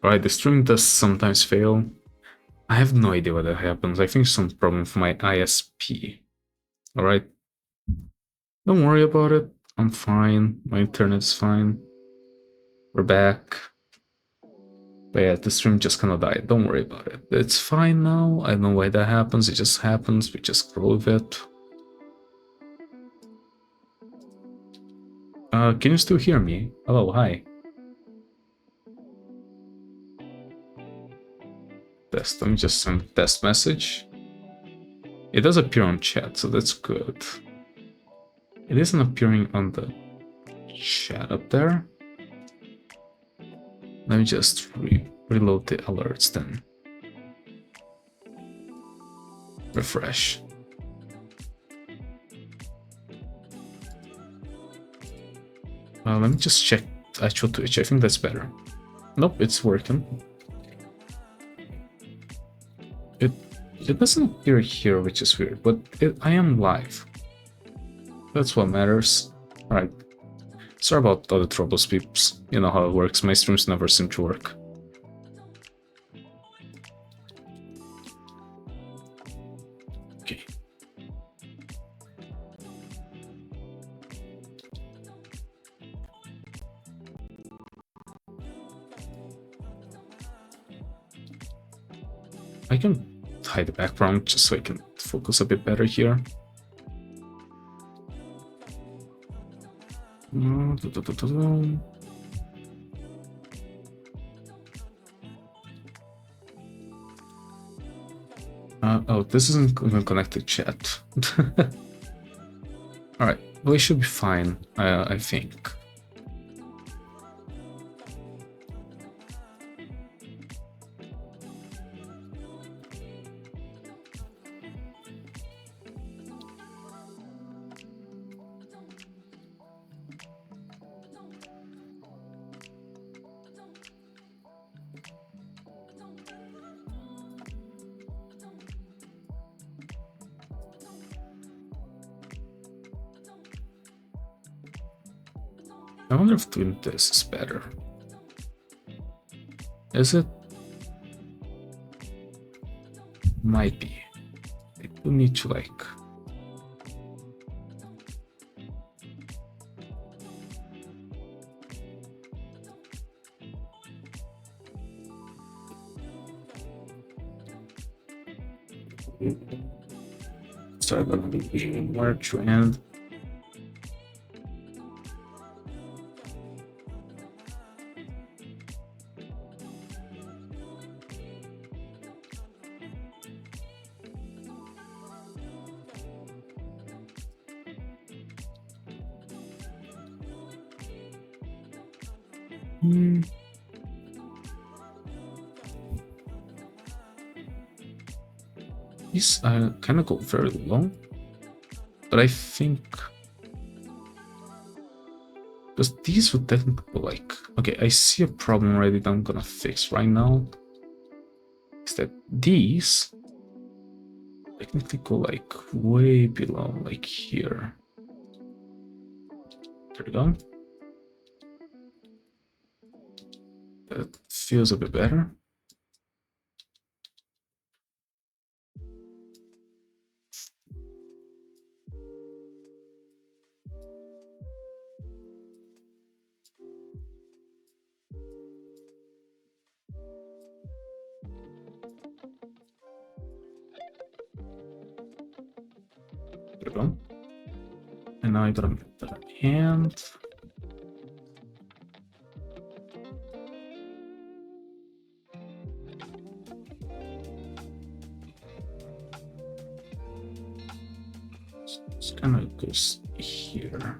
Right, the stream does sometimes fail. I have no idea why that happens. I think some problem with my ISP. Alright. Don't worry about it. I'm fine. My internet's fine. We're back. But yeah, the stream just kinda died. Don't worry about it. It's fine now. I don't know why that happens. It just happens. We just grow with it. Can you still hear me? Hello, hi. Test. Let me just send a test message. It does appear on chat, so that's good. It isn't appearing on the chat up there. Let me just reload the alerts then. Refresh. Let me just check actual Twitch. I think that's better. Nope, it's working. It doesn't appear here, which is weird, but I am live. That's what matters. Alright. Sorry about all the troubles, peeps. You know how it works. My streams never seem to work. Okay. I can hide the background just so I can focus a bit better here. Oh, this isn't even connected chat. Alright, well, it should be fine, I think. I wonder if doing this is better. Is it? Might be. I do need to like... Sorry about the more to end. These kind of go very long, but I think because these would technically go like, okay, I see a problem already that I'm gonna fix right now. Is that these technically go like way below, like here. There we go. That feels a bit better. There we go. And now I gotta make that hand. It's kind of goes here.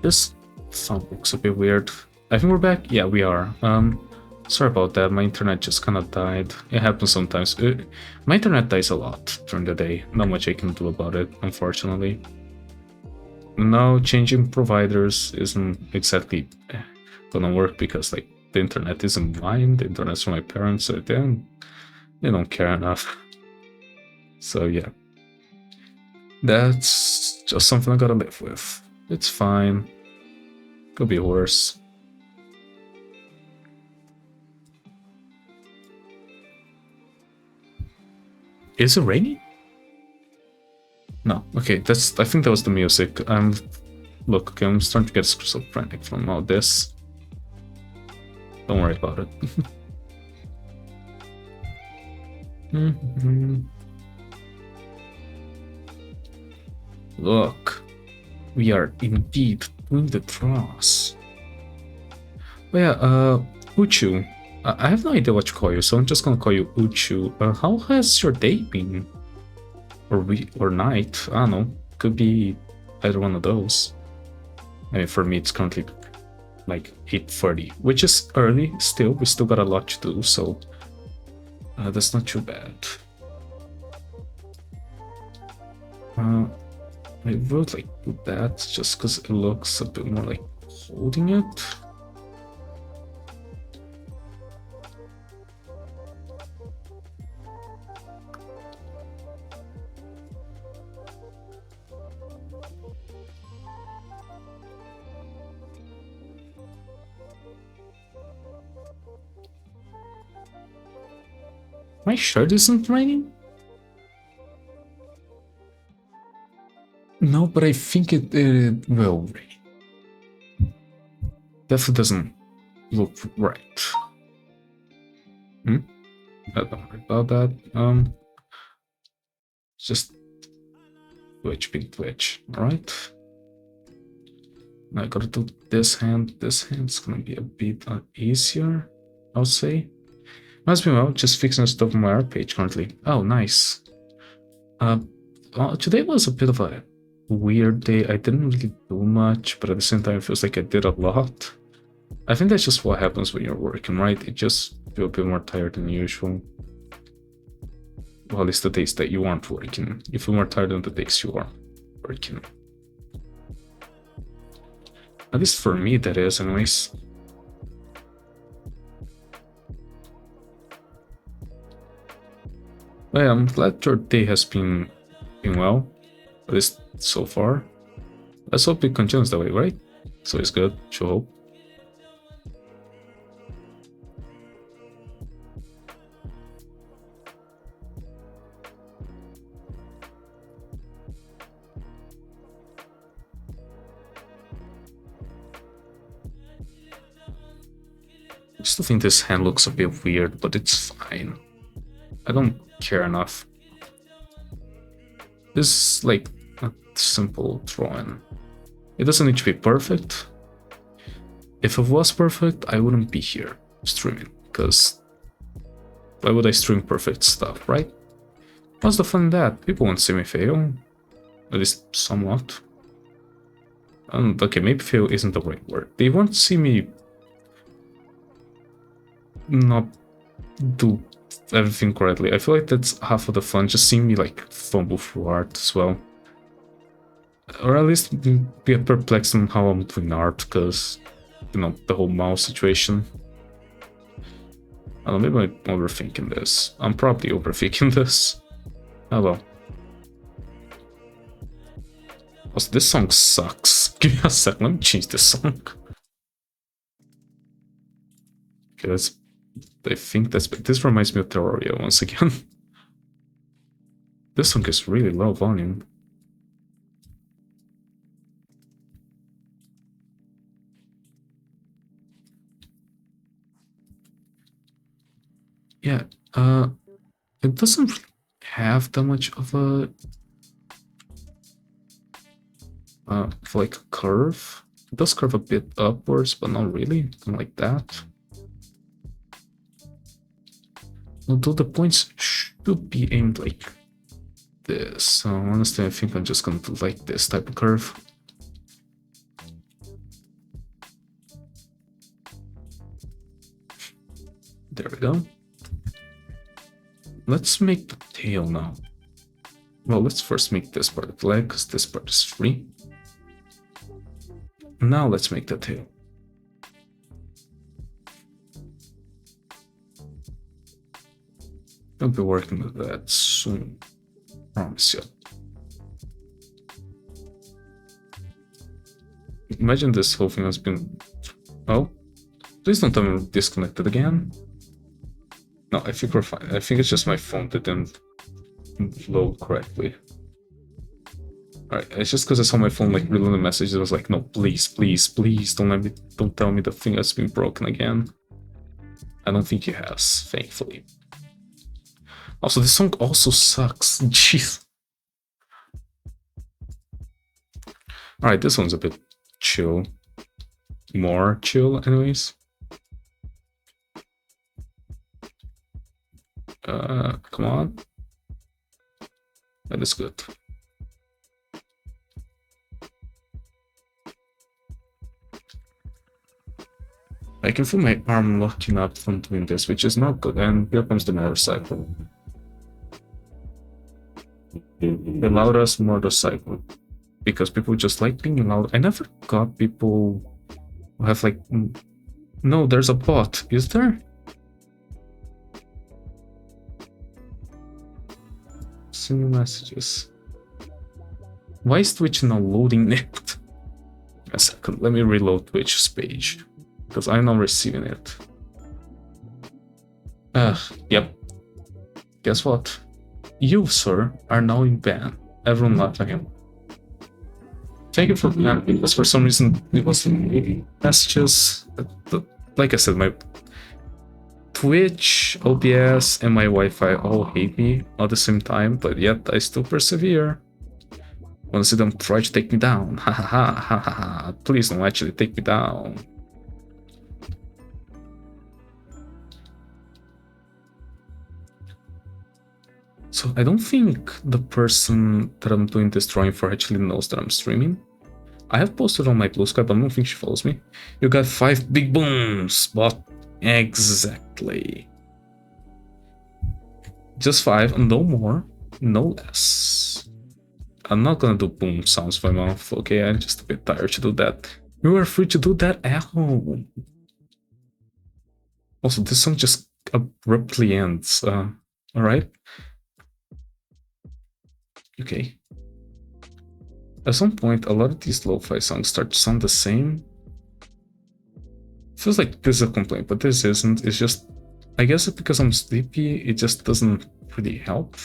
This sound looks a bit weird. I think we're back. Yeah, we are. Sorry about that. My internet just kind of died. It happens sometimes. My internet dies a lot during the day. Not much I can do about it, unfortunately. Now changing providers isn't exactly gonna work because like the internet isn't mine. The internet's from my parents, so they don't care enough. So yeah, that's just something I gotta live with. It's fine. Could be worse. Is it raining? No. Okay, that's. I think that was the music. Look, okay, I'm starting to get schizophrenic from all this. Don't worry about it. Look, we are indeed doing the draws. But yeah, Uchu. I have no idea what to call you, so I'm just gonna call you Uchu. How has your day been? Or night? I don't know. Could be either one of those. I mean, for me, it's currently like 8:30, which is early still. We still got a lot to do, so that's not too bad. I would like do that just because it looks a bit more like holding it. My shirt isn't raining? No, but I think it will rain. Definitely doesn't look right. Don't worry about that. Just Twitch, big Twitch, alright? Now I gotta do this hand. This hand's gonna be a bit easier, I'll say. Must be well, just fixing stuff on my art page currently. Oh, nice. Well, today was a bit of a weird day. I didn't really do much, but at the same time, it feels like I did a lot. I think that's just what happens when you're working, right? You just feel a bit more tired than usual. Well, at least the days that you aren't working. You feel more tired than the days you are working. At least for me, that is, anyways. But yeah, I'm glad your day has been well, at least so far. Let's hope it continues that way, right? So it's good, sure hope. I still think this hand looks a bit weird, but it's fine. I don't care enough. This is like a simple drawing. It doesn't need to be perfect. If it was perfect, I wouldn't be here streaming, because why would I stream perfect stuff, right? What's the fun in that? People won't see me fail. At least somewhat. Okay, maybe fail isn't the right word. They won't see me not do everything correctly. I feel like that's half of the fun, just seeing me like fumble through art as well. Or at least get perplexed on how I'm doing art, because, you know, the whole mouse situation. I don't know, maybe I'm overthinking this. I'm probably overthinking this. Oh well. Also, this song sucks. Give me a sec, let me change this song. Because I think this reminds me of Terraria once again. This song is really low volume. Yeah, it doesn't really have that much of a like a curve. It does curve a bit upwards, but not really, kind like that. Although the points should be aimed like this. So honestly, I think I'm just gonna do like this type of curve. There we go. Let's make the tail now. Well, let's first make this part of the leg, because this part is free. Now let's make the tail. I'll be working with that soon. Promise you. Imagine this whole thing has been... Oh, please don't tell me we're disconnected again. No, I think we're fine. I think it's just my phone that didn't load correctly. Alright, it's just because I saw my phone like reading the message. It was like, no, please, please, please, don't tell me the thing has been broken again. I don't think it has, thankfully. Also, this song also sucks. Jeez. Alright, this one's a bit chill. More chill, anyways. Come on. That is good. I can feel my arm locking up from doing this, which is not good. And here comes the motorcycle. The loudest motorcycle. Because people just like being loud. I never got people who have like... No, there's a bot. Is there? Send messages. Why is Twitch not loading it? A second, let me reload Twitch's page. Because I'm not receiving it. Yep. Guess what? You, sir, are now in ban. Everyone laughed at him. Thank you for that, because for some reason it wasn't messages. Like I said, my Twitch, OBS, and my Wi-Fi all hate me at the same time, but yet I still persevere. Wanna see them try to take me down? Ha ha ha ha ha ha. Please don't actually take me down. So I don't think the person that I'm doing this drawing for actually knows that I'm streaming. I have posted on my Blue Sky, but I don't think she follows me. You got 5 big booms, but exactly. Just 5, no more, no less. I'm not gonna do boom sounds for my mouth, okay? I'm just a bit tired to do that. You are free to do that at home. Also, this song just abruptly ends, alright? Okay. At some point, a lot of these lo-fi songs start to sound the same. Feels like this is a complaint, but this isn't. It's just, I guess it's because I'm sleepy, it just doesn't really help.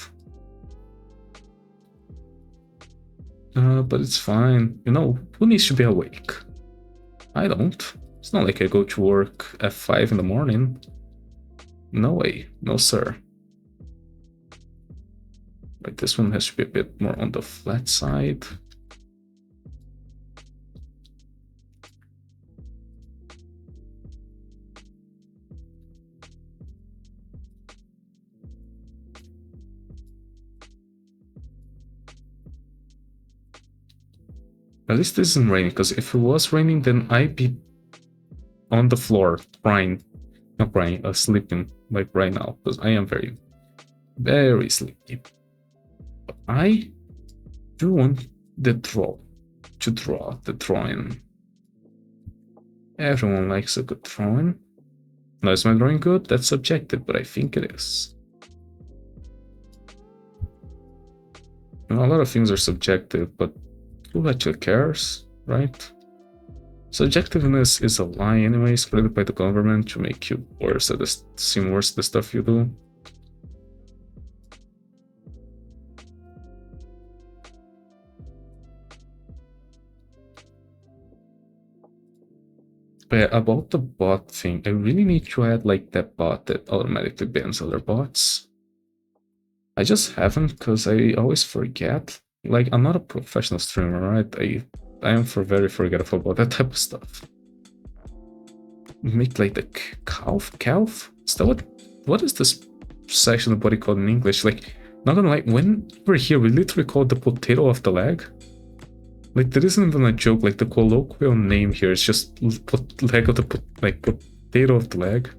But it's fine. You know, who needs to be awake? I don't. It's not like I go to work at 5 in the morning. No way. No, sir. Right, this one has to be a bit more on the flat side. At least this isn't raining, because if it was raining, then I'd be on the floor crying. Not crying, sleeping, like right now, because I am very, very sleepy. But I do want the draw the drawing. Everyone likes a good drawing. Now, is my drawing good? That's subjective, but I think it is. You know, a lot of things are subjective, but who actually cares, right? Subjectiveness is a lie anyways, created by the government to make you worse at this, seem worse at the stuff you do. But yeah, about the bot thing, I really need to add like that bot that automatically bans other bots. I just haven't, because I always forget. Like, I'm not a professional streamer, right? I am very forgetful about that type of stuff. Make like the calf? Is that what is this section of body called in English? Like, not gonna lie, when we're here, we literally call it the potato of the leg. Like, there isn't even a joke, like the colloquial name here is just leg of the potato of the leg.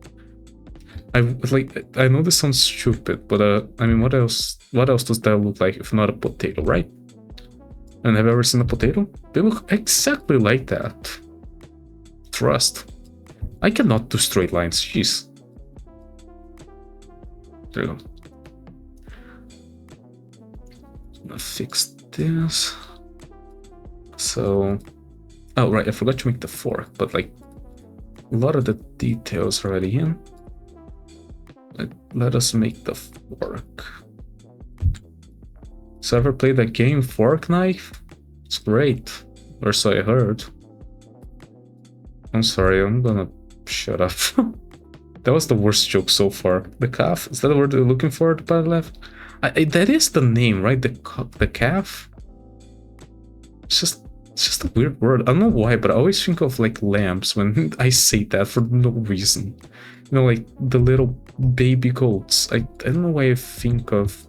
I know this sounds stupid, but I mean, what else does that look like if not a potato, right? And have you ever seen a potato? They look exactly like that. Trust. I cannot do straight lines, jeez. There you go. gonna fix this. So, oh right, I forgot to make the fork, but like a lot of the details already in. Let us make the fork. So ever played that game, Fork Knife? It's great, or so I heard. I'm sorry, I'm gonna shut up. That was the worst joke so far. The calf? Is that the word you're looking for, the bottom left? That is the name, right? The calf? It's just a weird word. I don't know why, but I always think of like lambs when I say that for no reason. You know, like the little baby goats. I don't know why I think of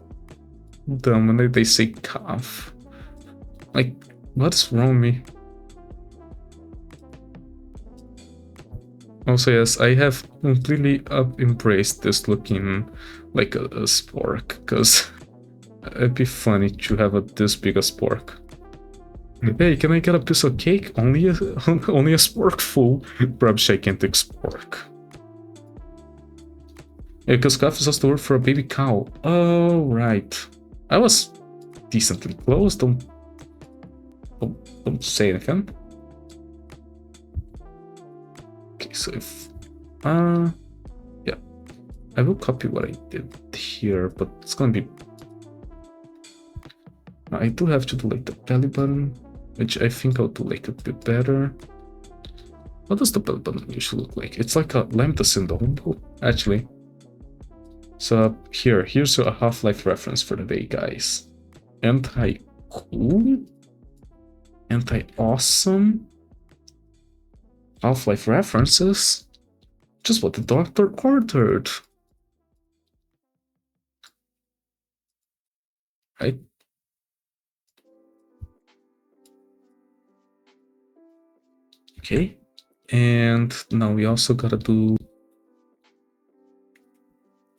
them when they say calf. Like, what's wrong with me? Also, yes, I have completely embraced this looking like a spork, because it'd be funny to have this big a spork. Hey, can I get a piece of cake? Only a spork full. Perhaps I can't take spork. Yeah, because calf is just the word for a baby cow. Oh, right. I was decently close. Don't say anything. Okay, so if yeah, I will copy what I did here, but it's gonna be. I do have to do like the belly button, which I think I'll do like a bit better. What does the belly button usually look like? It's like a lambda symbol, actually. So here's a Half-Life reference for the day, guys. Anti-cool? Anti-awesome? Half-Life references? Just what the doctor ordered. Right? Okay. And now we also gotta do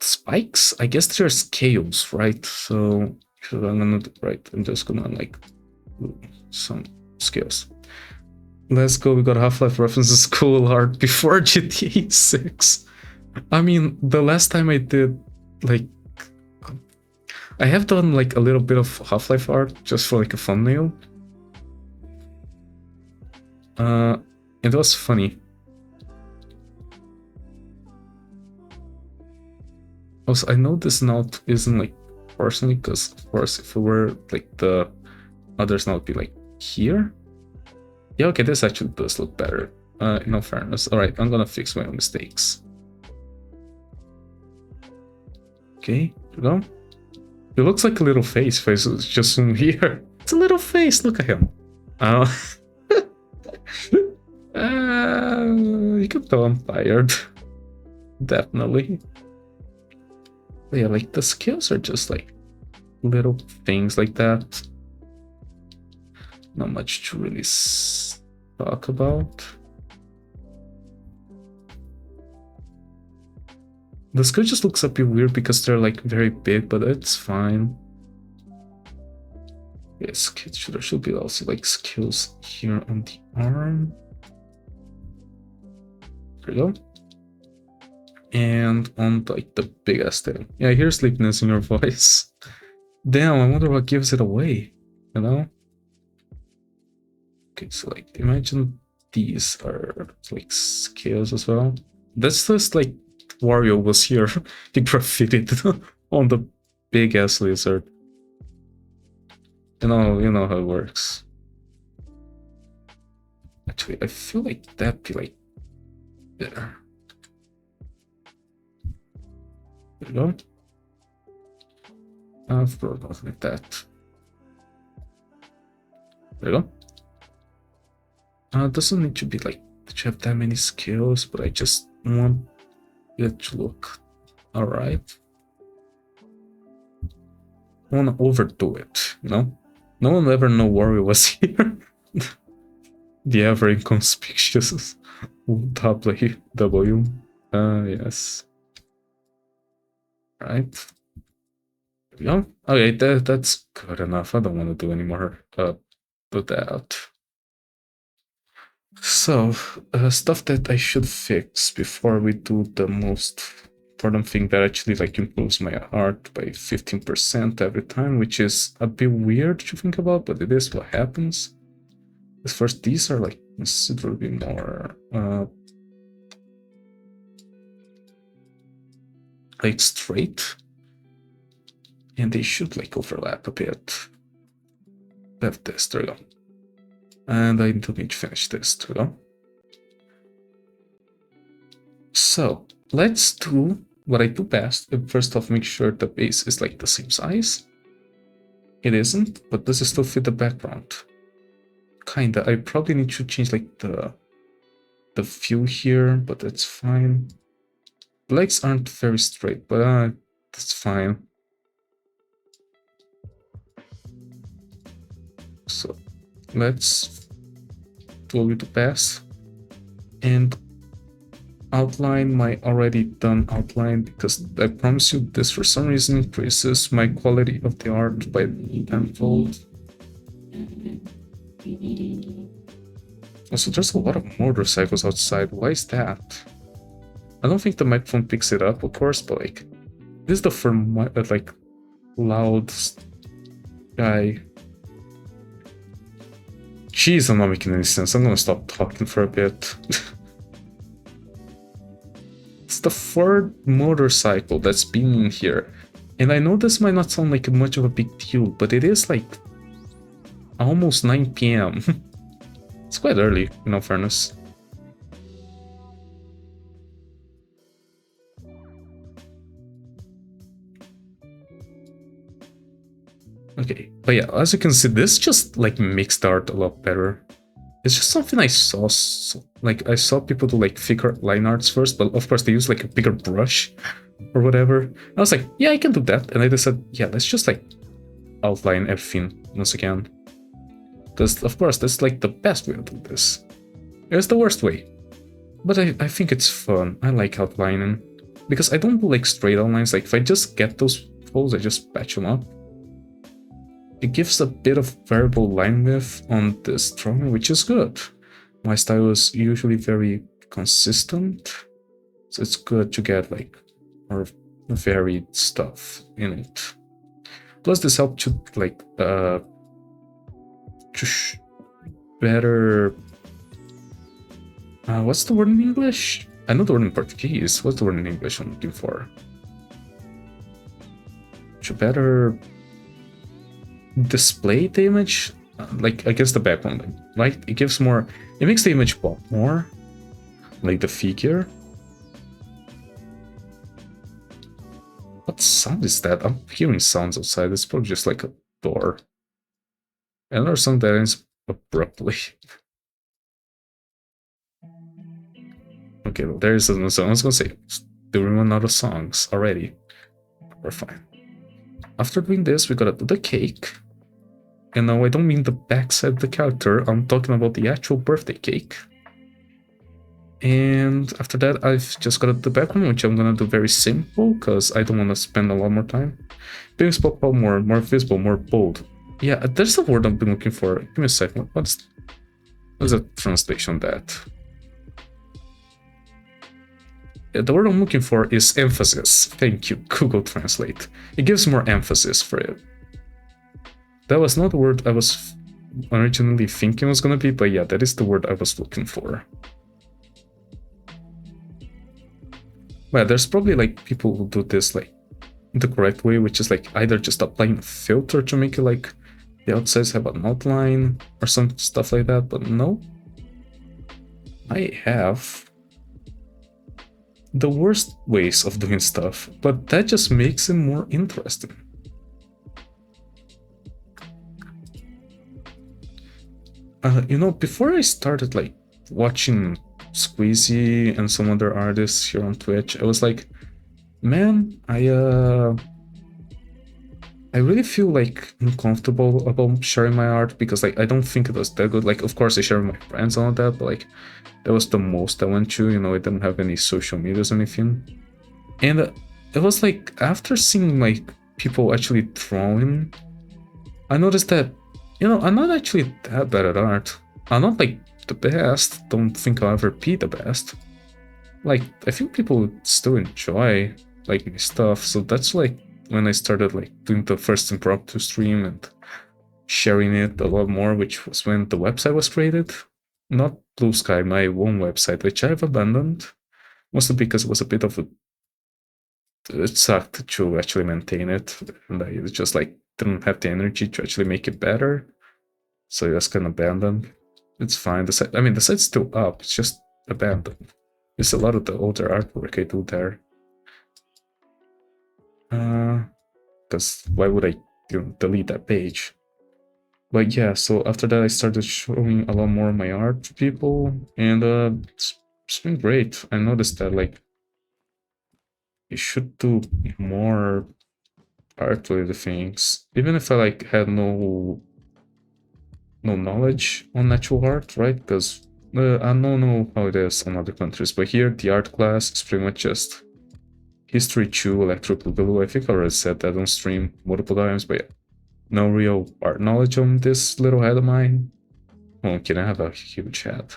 spikes. I guess there's scales, right? So I'm gonna do, right. I'm just gonna like do some scales. Let's go. We got Half-Life references, cool art before GTA 6. I mean, the last time I did like, I have done like a little bit of Half-Life art just for like a thumbnail. It was funny. Also, I know this note isn't like personally, because of course, if it were like the others, now would be like here. Yeah, okay, this actually does look better. In all fairness. All right, I'm gonna fix my own mistakes. Okay, here we go. It looks like a little face. Face is just in here. It's a little face. Look at him. You can tell I'm tired. Definitely. But yeah, like the skills are just like little things like that. Not much to really talk about. The skill just looks a bit weird because they're like very big, but it's fine. Yes, there should be also like skills here on the arm. There we go. And on like the biggest thing. Yeah, I hear sleepiness in your voice. Damn, I wonder what gives it away, you know? Okay, so like imagine these are like scales as well. That's just like Wario was here. He graffitied on the big ass lizard. You know how it works. Actually, I feel like that'd be like there. There we go. Of course, not like that. There we go. It doesn't need to be like that you have that many skills, but I just want it to look alright. I want to overdo it, you know? No one will ever know Wario was here. The ever inconspicuous W. Yes. Right. There we go. Okay, that's good enough. I don't want to do any more with that. So, stuff that I should fix before we do the most important thing that actually like improves my art by 15% every time, which is a bit weird to think about, but it is what happens. At first, these are like considerably more like straight, and they should like overlap a bit. Have this, there we go. And I do need to finish this, there we go. So let's do what I do best. First off, make sure the base is like the same size. It isn't, but does it still fit the background? Kinda. I probably need to change like the view here, but that's fine. The legs aren't very straight, but that's fine. So let's do a little pass and outline my already done outline, because I promise you this for some reason increases my quality of the art by tenfold. Also, there's a lot of motorcycles outside. Why is that? I don't think the microphone picks it up, of course, but like this is the firm like loud guy. Jeez, I'm not making any sense. I'm gonna stop talking for a bit. It's the third motorcycle that's been in here. And I know this might not sound like much of a big deal, but it is like almost 9 p.m. It's quite early, in all fairness. Okay, but yeah, as you can see, this just like makes the art a lot better. It's just something I saw, like I saw people do like thicker line arts first, but of course they use like a bigger brush or whatever. I was like, yeah, I can do that. And I decided, yeah, let's just like outline everything once again. Because of course that's like the best way to do this. It's the worst way. But I think it's fun. I like outlining. Because I don't do like straight outlines. Like if I just get those folds, I just patch them up. It gives a bit of variable line width on this drawing, which is good. My style is usually very consistent, so it's good to get like more varied stuff in it. Plus this helps to like better what's the word in English? I know the word in Portuguese. What's the word in English I'm looking for? To better display the image like against the background, right? It gives more, it makes the image pop more, like the figure. What sound is that? I'm hearing sounds outside. It's probably just like a door. Another song that ends abruptly. Okay, well, there is another song. I was gonna say, do we run out of songs already? We're fine. After doing this, we gotta do the cake. And now I don't mean the backside of the character, I'm talking about the actual birthday cake. And after that, I've just got the background, which I'm gonna do very simple, because I don't want to spend a lot more time. Things pop out more visible, more bold. Yeah, there's a word I've been looking for. Give me a second. What's the translation of that? Yeah, the word I'm looking for is emphasis. Thank you, Google Translate. It gives more emphasis for it. That was not the word I was originally thinking was gonna be, but yeah, that is the word I was looking for. Well, there's probably like people who do this like the correct way, which is like either just applying a filter to make it like the outsides have an outline or some stuff like that, but no. I have the worst ways of doing stuff, but that just makes it more interesting. You know, before I started like watching Squeezy and some other artists here on Twitch, I was like, man, I really feel like uncomfortable about sharing my art because like I don't think it was that good. Like, of course I share with my friends and all that, but like that was the most I went to, you know, I didn't have any social medias or anything. And it was like after seeing like people actually drawing, I noticed that, you know, I'm not actually that bad at art. I'm not like the best, don't think I'll ever be the best. Like, I think people would still enjoy like my stuff. So that's like when I started like doing the first impromptu stream and sharing it a lot more, which was when the website was created. Not Blue Sky, my own website, which I've abandoned, mostly because it was a bit of a it sucked to actually maintain it, and I just like didn't have the energy to actually make it better, so I just kind of abandoned. It's fine. The site, I mean, the site's still up. It's just abandoned. It's a lot of the older artwork I do there. Because why would I delete that page? But yeah, so after that I started showing a lot more of my art to people, and it's been great. I noticed that like you should do more art related things, even if I like had no knowledge on natural art, right? Because I don't know how it is in other countries, but here the art class is pretty much just history 2, electrical glue. I think I already said that on stream multiple times, but yeah, no real art knowledge on this little head of mine. Oh, can I have a huge head?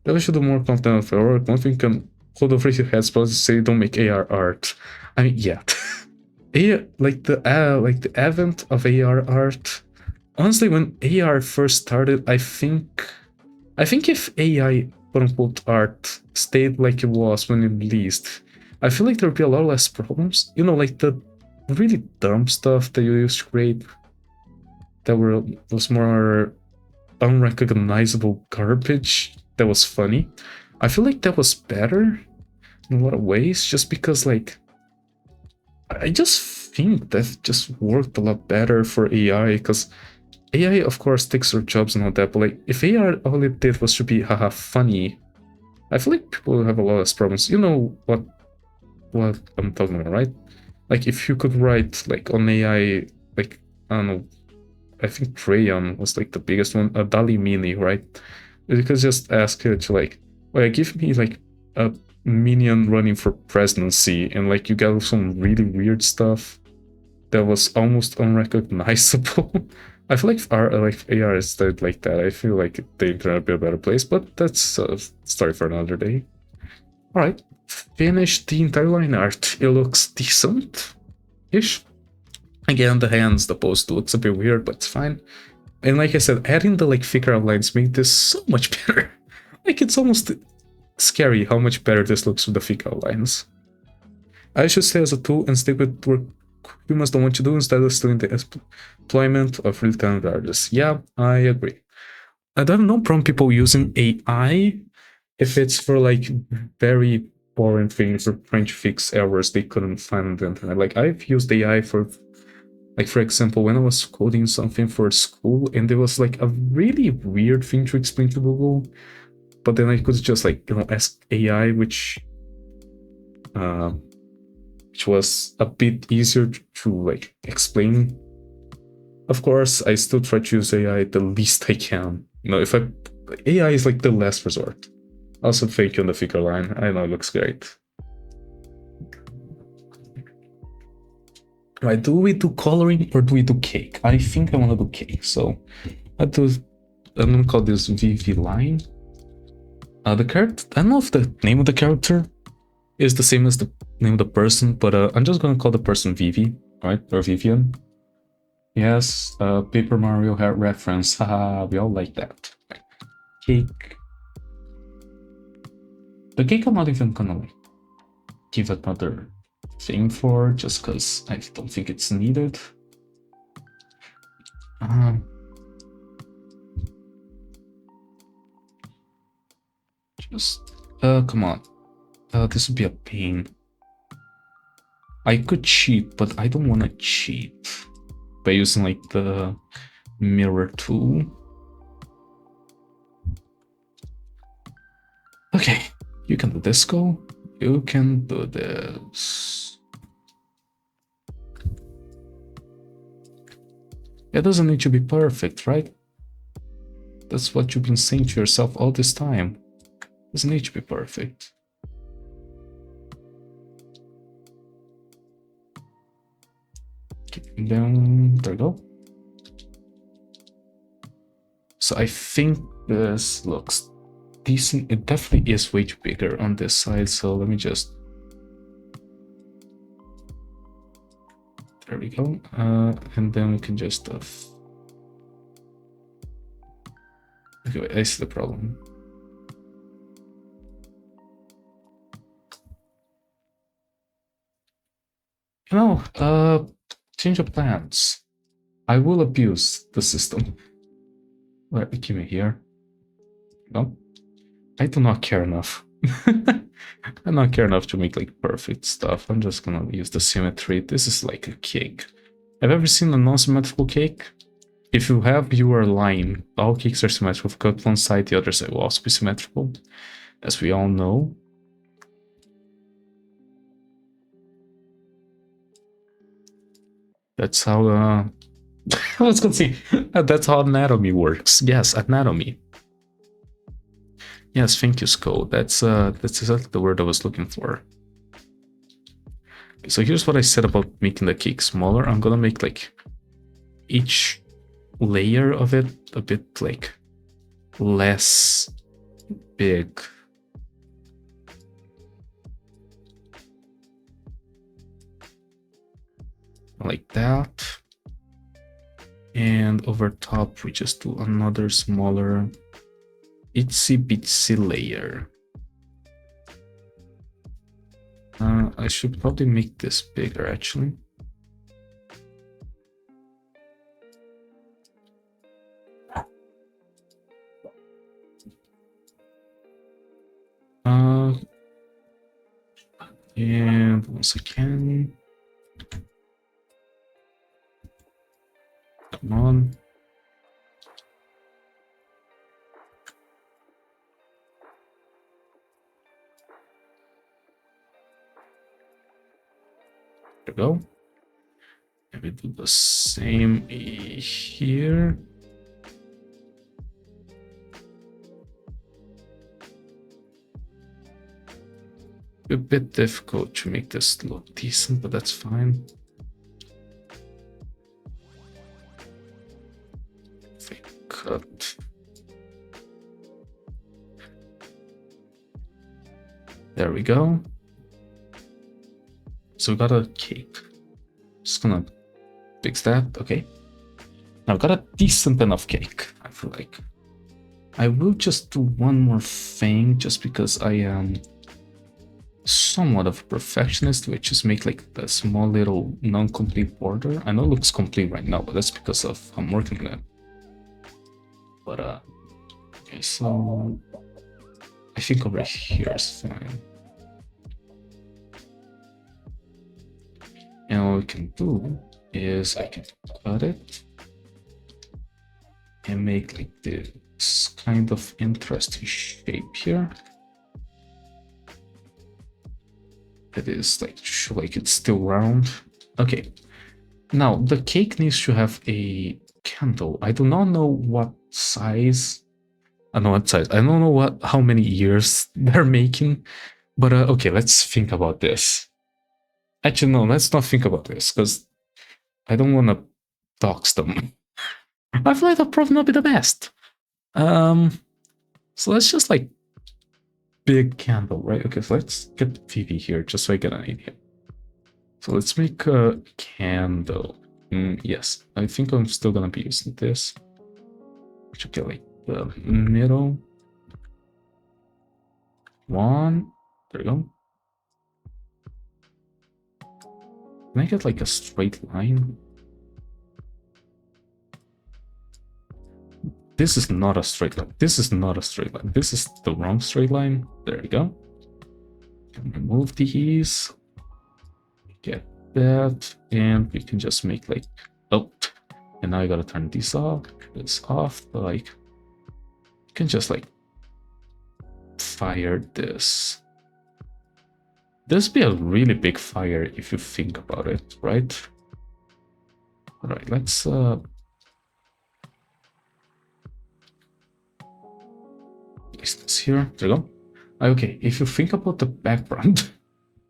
That I should do more content for work. One thing can hold over your head, supposed to say don't make AR art. I mean, yeah. like the advent of AR art. Honestly, when AR first started, I think if AI quote unquote art stayed like it was when it released, I feel like there would be a lot less problems. You know, like the really dumb stuff that you used to create that was more unrecognizable garbage that was funny. I feel like that was better in a lot of ways, just because like I just think that just worked a lot better for AI, because AI of course takes their jobs and all that, but like if AI all it did was to be haha funny, I feel like people will have a lot of problems. You know what I'm talking about, right? Like if you could write like on AI, like I don't know, I think Crayon was like the biggest one, a DALL-E Mini, right? You could just ask it to like, well, give me like a minion running for presidency, and like you got some really weird stuff that was almost unrecognizable. I feel like AR is like that. I feel like the internet would be a better place, but that's a story for another day. All right, finished the entire line art. It looks decent-ish. Again, the hands, the pose looks a bit weird, but it's fine. And like I said, adding the like thicker outlines made this so much better. Like it's almost scary how much better this looks with the thick outlines. I should stay as a tool and stick with work humans don't want to do instead of doing the employment of really talented artists. Yeah, I agree. I don't have no problem people using AI if it's for like very boring things or trying to fix errors they couldn't find on the internet. Like I've used AI for, like for example, when I was coding something for school and there was like a really weird thing to explain to Google, but then I could just like ask AI, which was a bit easier to like explain. Of course, I still try to use AI the least I can. If AI is like the last resort. Also, thank you on the figure line. I know it looks great. Right, do we do coloring or do we do cake? I think I want to do cake, so I'm gonna call this VV line. The character, I don't know if the name of the character is the same as the name of the person, but I'm just gonna call the person Vivi, right? Or Vivian. Yes, Paper Mario reference. Haha, we all like that. Cake. The cake I'm not even gonna like give another thing for, just because I don't think it's needed. Come on. This would be a pain. I could cheat, but I don't want to cheat by using like the mirror tool. Okay, you can do this, go. You can do this. It doesn't need to be perfect, right? That's what you've been saying to yourself all this time. It doesn't need to be perfect. Keep down. There we go. So I think this looks decent. It definitely is way too bigger on this side, so let me just There we go. And then we can just okay, wait, I see the problem. You know, change of plans. I will abuse the system. Where give me here. No, I do not care enough. I do not care enough to make like perfect stuff. I'm just gonna use the symmetry. This is like a cake. Have you ever seen a non-symmetrical cake? If you have, you are lying. All cakes are symmetrical. If you cut one side, the other side will also be symmetrical. As we all know. That's how let's go see. That's how anatomy works. Yes, anatomy. Yes, thank you, Skull. That's exactly the word I was looking for. So here's what I said about making the cake smaller. I'm gonna make like each layer of it a bit like less big. Like that. And over top we just do another smaller itsy bitsy layer. I should probably make this bigger actually. And once again, come on. There we go. And we do the same here. A bit difficult to make this look decent, but that's fine. If I cut. There we go. So we got a cake. Just gonna fix that. Okay. Now I've got a decent enough cake, I feel like. I will just do one more thing just because I am somewhat of a perfectionist, which is make like a small little non-complete border. I know it looks complete right now, but that's because of I'm working on it. But okay, so I think over here is fine. And what we can do is I can cut it and make like this kind of interesting shape here. That is like it's still round. Okay. Now the cake needs to have a candle. I do not know what size. I know what size. I don't know how many years they're making. But okay, let's think about this. Actually, no, let's not think about this because I don't want to dox them. I feel like that'll probably not be the best. So let's just like big candle, right? Okay, so let's get VV here just so I get an idea. So let's make a candle. Yes, I think I'm still gonna be using this. Which will get like the middle one. There we go. Can I get like a straight line? This is not a straight line. This is not a straight line. This is the wrong straight line. There we go. Can remove these. Get that. And we can just make like, oh, and now I gotta turn this off, but like, you can just like fire this. This would be a really big fire if you think about it, right? All right, let's place this here. There you go. Okay, if you think about the background,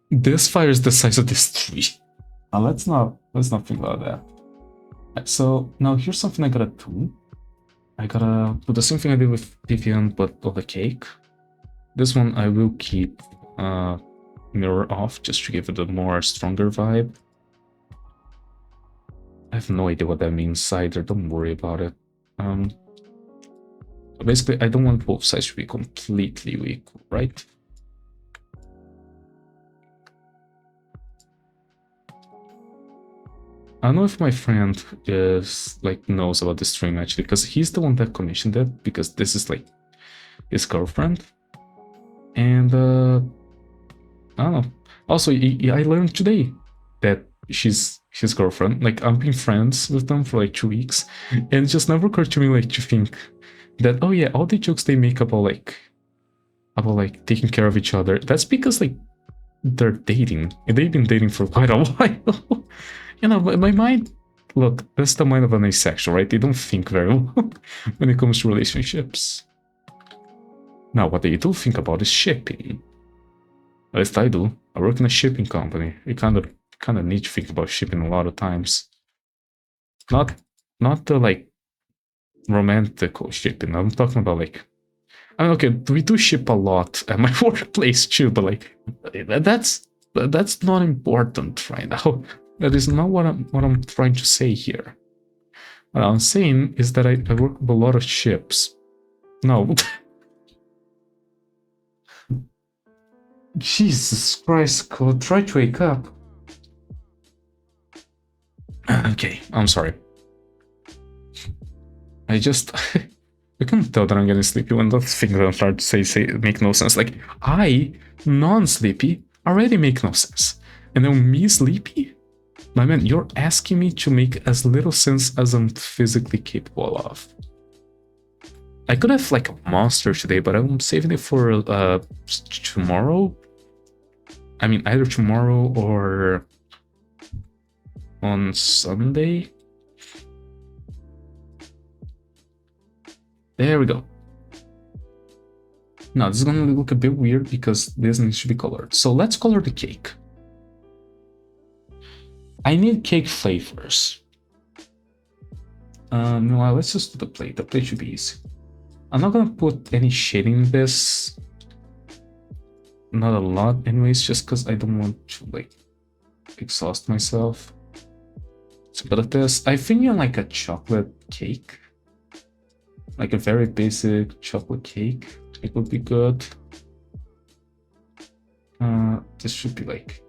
this fire is the size of this tree. Now let's not think about that. Right, so now here's something I gotta do. I gotta do the same thing I did with Vivian, but on the cake. This one I will keep mirror off just to give it a more stronger vibe. I have no idea what that means either. Don't worry about it. Basically, I don't want both sides to be completely equal, right? I don't know if my friend is like knows about the stream actually, because he's the one that commissioned it, because this is like his girlfriend. And I don't know. Also, I learned today that she's his girlfriend. Like, I've been friends with them for like 2 weeks, and it just never occurred to me like to think that, oh yeah, all the jokes they make about like taking care of each other, that's because like they're dating, and they've been dating for quite a while. You know, but my mind, look, that's the mind of an asexual, right? They don't think very well when it comes to relationships. Now, what they do think about is shipping. At least I do. I work in a shipping company. You kind of need to think about shipping a lot of times. Not the like romantical shipping. I'm talking about like, I mean, okay, we do ship a lot at my workplace too, but like that's not important right now. That is not what I'm trying to say here. What I'm saying is that I work with a lot of ships. No. Jesus Christ, Code, try to wake up. Okay, I'm sorry. I just I can tell that I'm getting sleepy when the things that I'm trying to say make no sense. Like, I, non-sleepy, already make no sense. And then me sleepy? My man, you're asking me to make as little sense as I'm physically capable of. I could have like a monster today, but I'm saving it for tomorrow. I mean, either tomorrow or on Sunday. There we go. Now, this is gonna look a bit weird because this needs to be colored. So let's color the cake. I need cake flavors. No, let's just do the plate. The plate should be easy. I'm not gonna put any shading in this. Not a lot anyways, just because I don't want to like exhaust myself. So good at this. I think you like a chocolate cake. Like a very basic chocolate cake. It would be good. This should be like...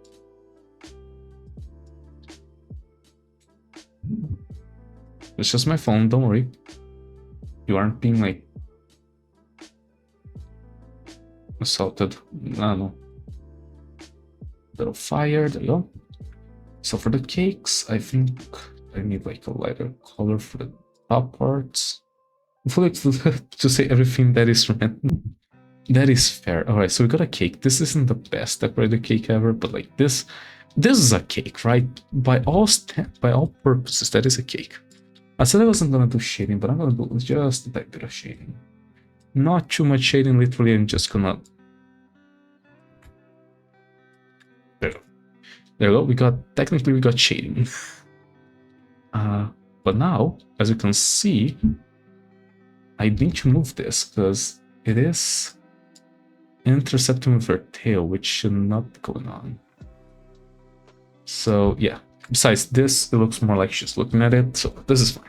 It's just my phone, don't worry. You aren't being like... assaulted. I don't know. Little fire, there you go. So for the cakes, I think I need like a lighter color for the top parts. I feel like to say everything that is random. That is fair. Alright, so we got a cake. This isn't the best decorated cake ever, but like this is a cake, right? By all purposes, that is a cake. I said I wasn't gonna do shading, but I'm gonna do just a bit of shading. Not too much shading, literally. I'm just gonna... There we go. There we go. Technically we got shading. But now, as you can see, I need to move this because it is intercepting with her tail, which should not be going on. So yeah, besides this, it looks more like she's looking at it, so this is fine.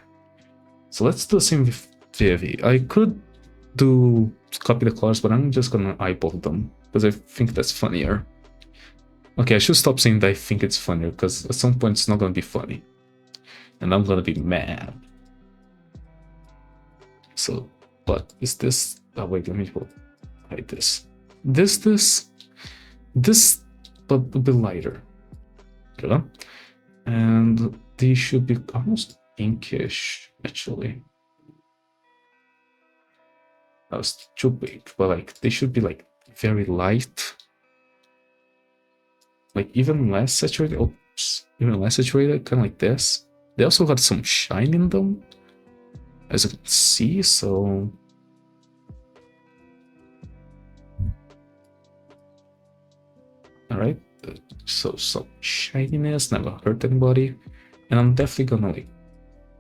So let's do the same with Vivi. I could copy the colors, but I'm just gonna eyeball them because I think that's funnier. Okay, I should stop saying that I think it's funnier because at some point it's not gonna be funny. And I'm gonna be mad. So, but is this... Oh wait, let me hide this. This, but a bit lighter. Okay. And these should be almost pinkish, actually. That was too big, but like they should be like very light. Like even less saturated. Oops, even less saturated, kind of like this. They also got some shine in them, as you can see, so... Alright, so some shininess, never hurt anybody. And I'm definitely gonna like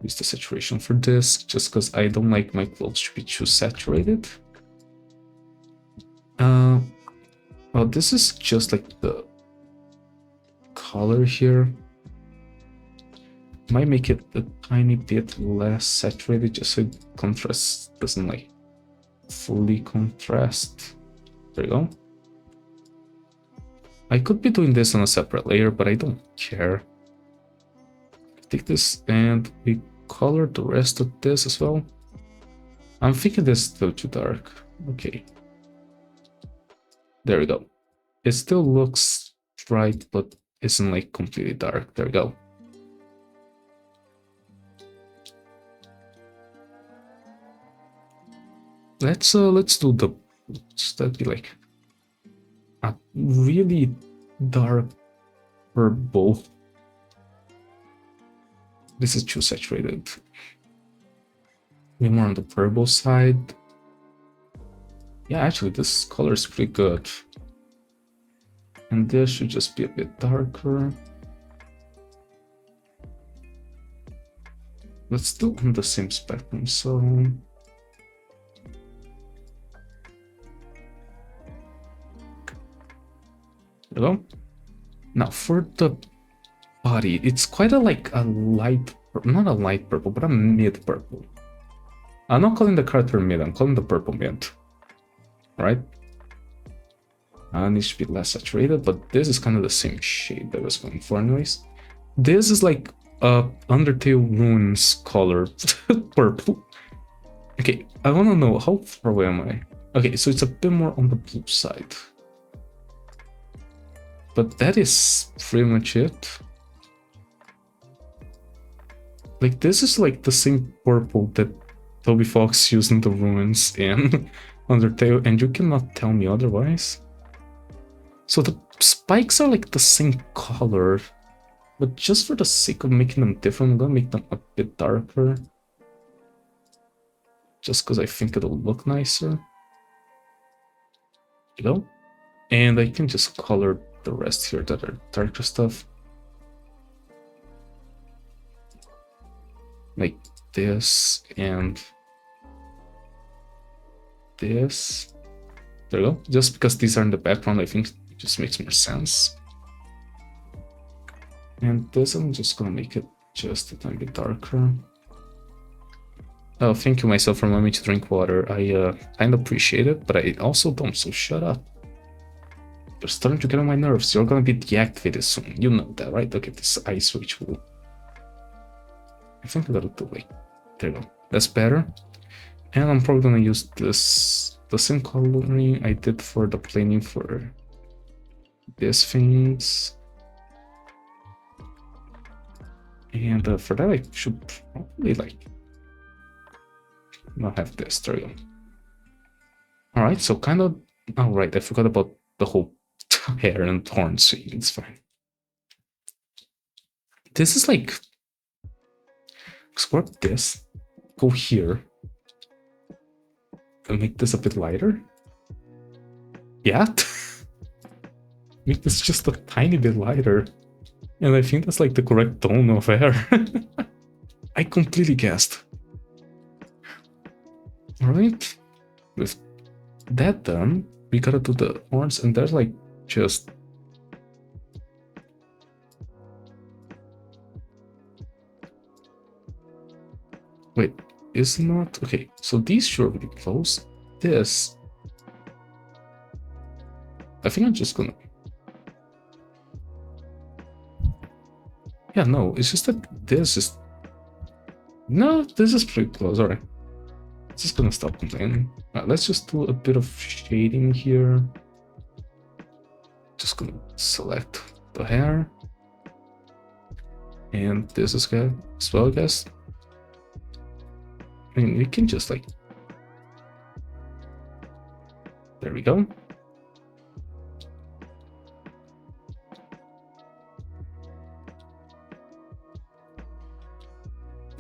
use the saturation for this, just because I don't like my clothes to be too saturated. Well, this is just like the color here. Might make it a tiny bit less saturated just so it contrast doesn't like fully contrast. There you go. I could be doing this on a separate layer, but I don't care. Take this and we color the rest of this as well. I'm thinking this is still too dark. Okay. There we go. It still looks bright, but isn't like completely dark. There we go. Let's do the that'd be like a really dark purple. This is too saturated. Maybe more on the purple side. Yeah, actually this color is pretty good. And this should just be a bit darker. Let's do on the same spectrum, so hello. Now for the body, it's quite a like a light, not a light purple, but a mid purple. I'm not calling the character mid, I'm calling the purple mid. Right? Needs to be less saturated, but this is kind of the same shade that I was going for anyways. This is like Undertale Runes color purple. Okay, I want to know how far away am I? Okay, so it's a bit more on the blue side. But that is pretty much it. Like this is like the same purple that Toby Fox used in the ruins in Undertale, and you cannot tell me otherwise. So the spikes are like the same color, but just for the sake of making them different, I'm gonna make them a bit darker. Just because I think it'll look nicer. You know? And I can just color the rest here that are darker stuff. Like this and this. There you go. Just because these are in the background, I think it just makes more sense. And this, I'm just gonna make it just a tiny bit darker. Oh, thank you myself for allowing me to drink water. I kind of appreciate it, but I also don't, so shut up. You're starting to get on my nerves. You're gonna be deactivated soon. You know that, right? Look at this ice switch will. I think I gotta do like, there you go. That's better. And I'm probably gonna use this, the same coloring I did for the planing for these things. And for that, I should probably like not have this. There you go. All right, so kind of. Oh, right, I forgot about the whole hair and horns thing. It's fine. This is like squirt this, go here, and make this a bit lighter. Yeah, make this just a tiny bit lighter. And I think that's like the correct tone of hair. I completely guessed. Alright, with that done, we gotta do the horns, and there's like just... Wait, is not... Okay, so these should be close. This... I think I'm just gonna... Yeah, no, it's just that this is... No, this is pretty close, alright. Just gonna stop complaining. Let's just do a bit of shading here. Just gonna select the hair. And this is good as well, I guess. I mean, we can just like... There we go.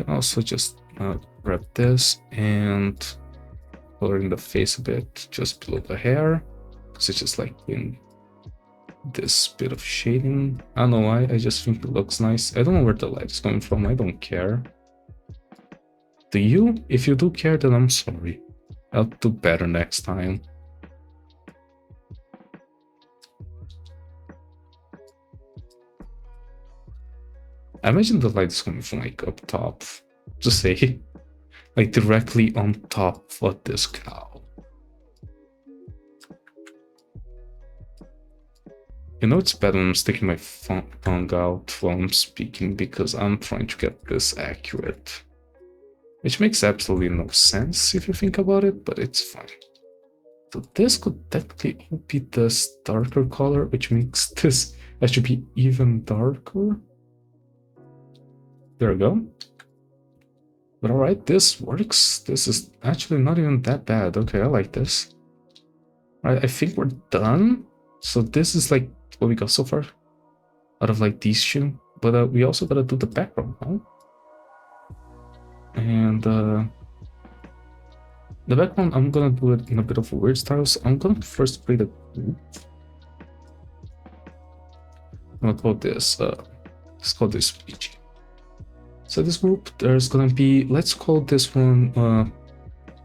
Also just grab this and coloring the face a bit just below the hair, because it's just like in this bit of shading. I don't know why, I just think it looks nice. I don't know where the light is coming from, I don't care. Do you? If you do care, then I'm sorry. I'll do better next time. I imagine the light is coming from like up top, to say, like directly on top of this cow. You know, it's bad when I'm sticking my tongue out while I'm speaking because I'm trying to get this accurate. Which makes absolutely no sense if you think about it, but it's fine. So this could technically be this darker color, which makes this actually be even darker. There we go. But alright, this works. This is actually not even that bad. Okay, I like this. Alright, I think we're done. So this is like what we got so far out of like these two. But we also gotta do the background now. And the background, I'm gonna do it in a bit of a weird style. So I'm gonna first create a group. I'm gonna call this, let's call this BG. So this group, there's gonna be, let's call this one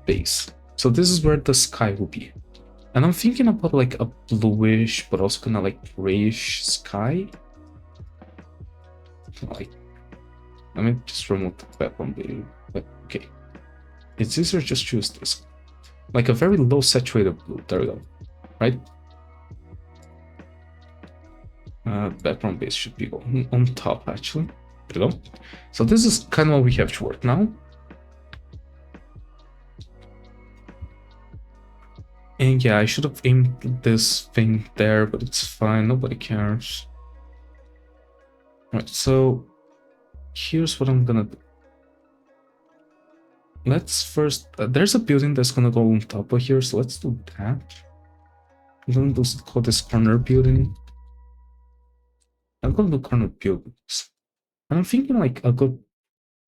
base. So this is where the sky will be. And I'm thinking about like a bluish, but also kind of like grayish sky. Like, I mean, just remove the background blue, but okay. It's easier to just choose this. Like a very low saturated blue, there we go, right? Background base should be on top actually. There we go. So this is kind of what we have to work now. And yeah, I should have aimed this thing there, but it's fine, nobody cares. Right, so here's what I'm gonna do. Let's first, there's a building that's gonna go on top of here, so let's do that. I'm gonna call this corner building. I'm gonna do corner buildings. And I'm thinking like a good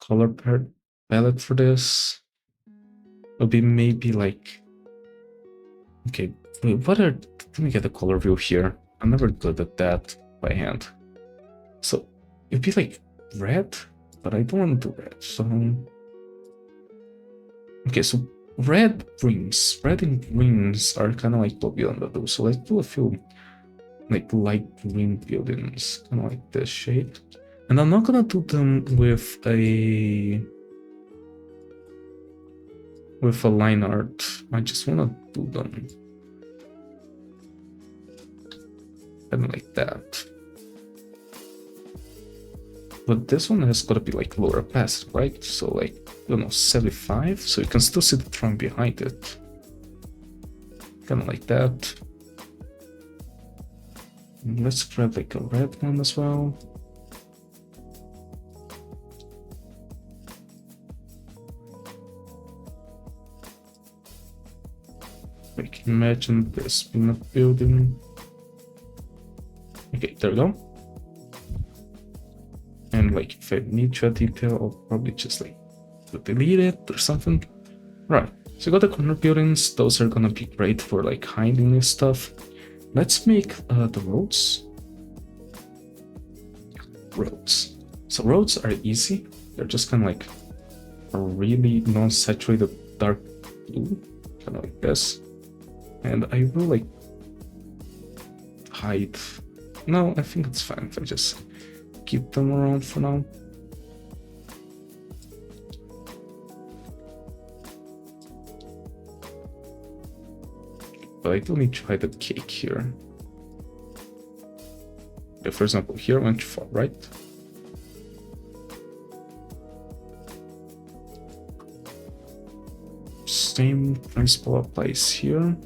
color palette for this would be maybe like, okay, let me get the color view here. I'm never good at that by hand. So it'd be like red, but I don't want to do red, so okay, so red and greens are kind of like what we want to do. So let's do a few like light green buildings, kind of like this shade. And I'm not gonna do them with a line art. I just wanna do them kind of like that. But this one has gotta be like lower opacity, right? So like, I don't know, 75, so you can still see the trunk behind it. Kind of like that. And let's grab like a red one as well. I can imagine this being a building. Okay, there we go. And like if I need to add detail, I'll probably just like delete it or something. Right, so you got the corner buildings. Those are gonna be great for like hiding this stuff. Let's make the roads. Roads. So roads are easy. They're just kind of like a really non-saturated dark blue, kind of like this. And I will like hide. No, I think it's fine if I just keep them around for now. But I do need to hide the cake here. Okay, for example, here I went too far, right? Same principle applies here.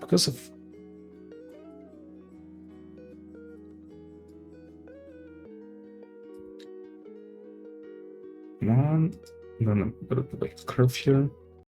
Because of one, then I'm gonna do like a curve here.